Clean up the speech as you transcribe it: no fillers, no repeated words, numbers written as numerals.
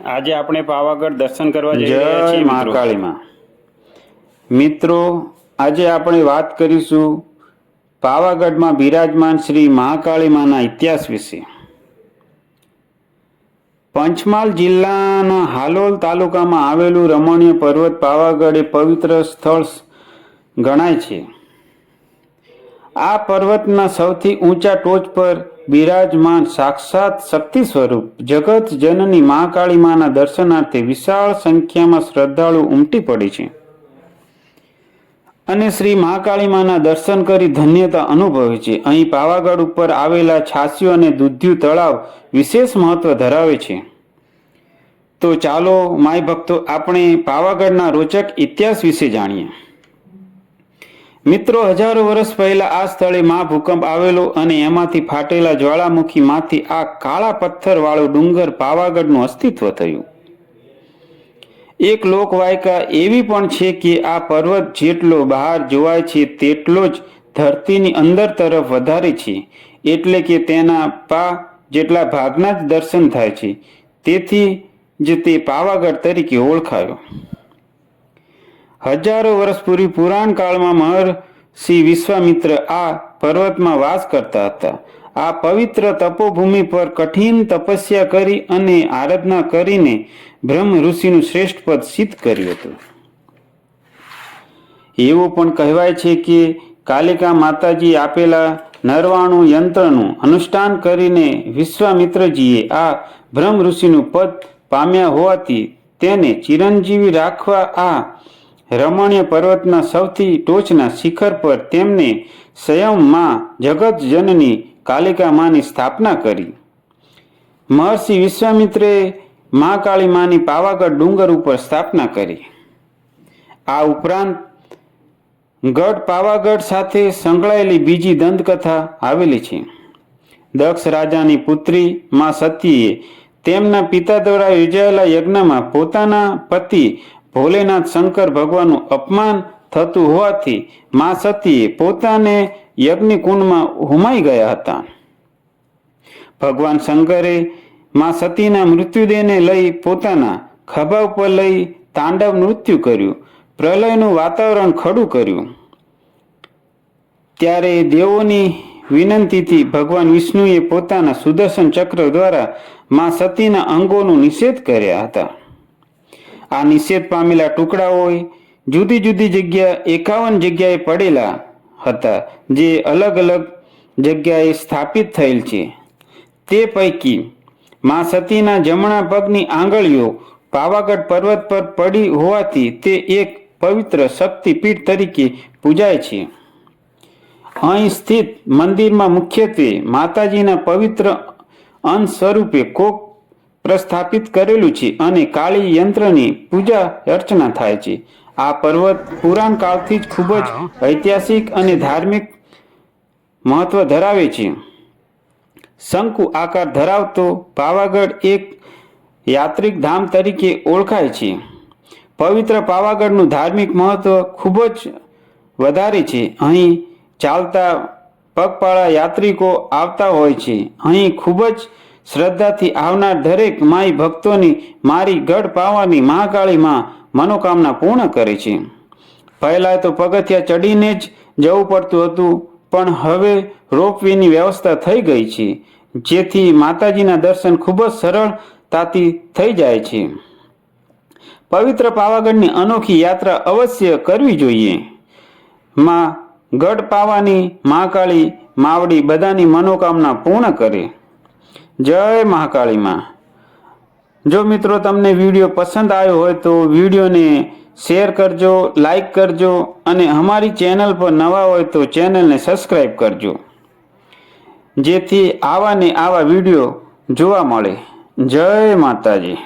આજે આપણે પાવાગઢ દર્શન કરવા જઈ રહ્યા જય છીએ મહાકાળીમાં। મિત્રો, આજે આપણે વાત કરીશું પાવાગઢમાં બિરાજમાન શ્રી મહાકાળીમાના ઇતિહાસ વિશે। પંચમહાલ જિલ્લાના હાલોલ તાલુકામાં આવેલું રમણીય પર્વત પાવાગઢ એ પવિત્ર સ્થળ ગણાય છે। આ પર્વતના સૌથી ઊંચા ટોચ પર બિરાજમાન સાક્ષાત શક્તિ સ્વરૂપ જગત જનની મહાકાળીમાના દર્શનાર્થે વિશાળ સંખ્યામાં શ્રદ્ધાળુ ઉમટી પડે છે અને શ્રી મહાકાળીમાના દર્શન કરી ધન્યતા અનુભવે છે। અહીં પાવાગઢ ઉપર આવેલા છાસિયું અને દૂધિયું તળાવ વિશેષ મહત્વ ધરાવે છે। તો ચાલો માય ભક્તો, આપણે પાવાગઢના રોચક ઇતિહાસ વિશે જાણીએ। મિત્રો, હજારો વર્ષ પહેલા આ સ્થળે મહાભૂકંપ આવેલો અને એમાંથી ફાટેલા જ્વાળામુખીમાંથી આ કાળા પથ્થર વાળો ડુંગર પાવાગઢનું અસ્તિત્વ થયું। એક લોકવાયકા એવી પણ છે કે આ પર્વત જેટલો બહાર જોવાય છે તેટલો જ ધરતીની અંદર તરફ વધારે છે, એટલે કે તેના પા જેટલા ભાગના જ દર્શન થાય છે, તેથી જ તે પાવાગઢ તરીકે ઓળખાયો। હજારો વર્ષ પૂર્વે પુરાણ કાળમાં મહર્ષિ વિશ્વામિત્ર આ પર્વતમાં વાસ કરતા હતા। આ પવિત્ર તપોભૂમિ પર કઠિન તપસ્યા કરી અને આરાધના કરીને બ્રહ્મ ઋષિનું શ્રેષ્ઠ પદ સિદ્ધ કર્યું હતું। એવું પણ કહેવાય છે કે કાલિકા માતાજી આપેલા નરવાણુ યંત્રનું અનુષ્ઠાન કરીને વિશ્વામિત્રજીએ આ બ્રહ્મ ઋષિનું પદ પામ્યા હોવાથી તેને ચિરંજીવી રાખવા આ રમણીય પર્વતના સૌથી ટોચના શિખર પર તેમને સ્વયં માં જગત જનની કાલિકા માની સ્થાપના કરી। મહર્ષિ વિશ્વામિત્રે મહાકાળી માની પાવાગઢ ડુંગર ઉપર સ્થાપના કરી। આ ઉપરાંત ગઢ પાવાગઢ સાથે સંકળાયેલી બીજી દંતકથા આવેલી છે। દક્ષ રાજાની પુત્રી માં સતીએ તેમના પિતા દ્વારા યોજાયેલા યજ્ઞમાં પોતાના પતિ ભોલેનાથ શંકર ભગવાનનું અપમાન થતું હોવાથી માં સતીએ પોતાને યજ્ઞકુંડમાં હોમાઈ ગયા હતા। ભગવાન શંકરે માં સતીના મૃત્યુદેહને લઈ પોતાના ખભા ઉપર લઈ તાંડવ નૃત્ય કર્યું, પ્રલયનું વાતાવરણ ખડું કર્યું। ત્યારે દેવોની વિનંતીથી ભગવાન વિષ્ણુએ પોતાના સુદર્શન ચક્ર દ્વારા માં સતીના અંગોનો નિષેધ કર્યા હતા। આ નિષેધ પામેલા ટુકડાઓ જુદી જુદી જગ્યા 51 જગ્યાએ પડેલા હતા, જે અલગ અલગ જગ્યાએ સ્થાપિત થયેલ છે। તે પૈકી માં સતીના જમણા પગની આંગળીઓ પાવાગઢ પર્વત પર પડી હોવાથી તે એક પવિત્ર શક્તિપીઠ તરીકે પૂજાય છે। અહીં સ્થિત મંદિરમાં મુખ્યત્વે માતાજીના પવિત્ર અંશ સ્વરૂપે કોક પ્રસ્થાપિત કરેલું છે અને કાળી યંત્રની પૂજા અર્ચના થાય છે। આ પર્વત પુરાણ કાળથી જ ખૂબ જ ઐતિહાસિક અને ધાર્મિક મહત્વ ધરાવે છે। શંકુ આકાર ધરાવતો પાવાગઢ એક યાત્રિક ધામ તરીકે ઓળખાય છે। પવિત્ર પાવાગઢનું ધાર્મિક મહત્વ ખૂબ જ વધારે છે। અહીં ચાલતા પગપાળા યાત્રિકો આવતા હોય છે। અહીં ખૂબ જ શ્રદ્ધાથી આવનાર દરેક માઈ ભક્તોની મારી ગઢ પાવાની મહાકાળી માં મનોકામના પૂર્ણ કરે છે। પહેલા તો પગથિયા ચડીને જ જવું પડતું હતું, પણ હવે રોપવેની વ્યવસ્થા થઈ ગઈ છે, જેથી માતાજીના દર્શન ખૂબ જ સરળતાથી થઈ જાય છે। પવિત્ર પાવાગઢની અનોખી યાત્રા અવશ્ય કરવી જોઈએ। માં ગઢ પાવાની મહાકાળી માવડી બધાની મનોકામના પૂર્ણ કરે। જય મહાકાળી માં। જો મિત્રો તમને વિડીયો પસંદ આવ્યો હોય તો વિડીયોને શેર કરજો, લાઈક કરજો અને અમારી ચેનલ પર નવા હોય તો ચેનલને સબસ્ક્રાઈબ કરજો, જેથી આવા ને આવા વિડીયો જોવા મળે। જય માતાજી।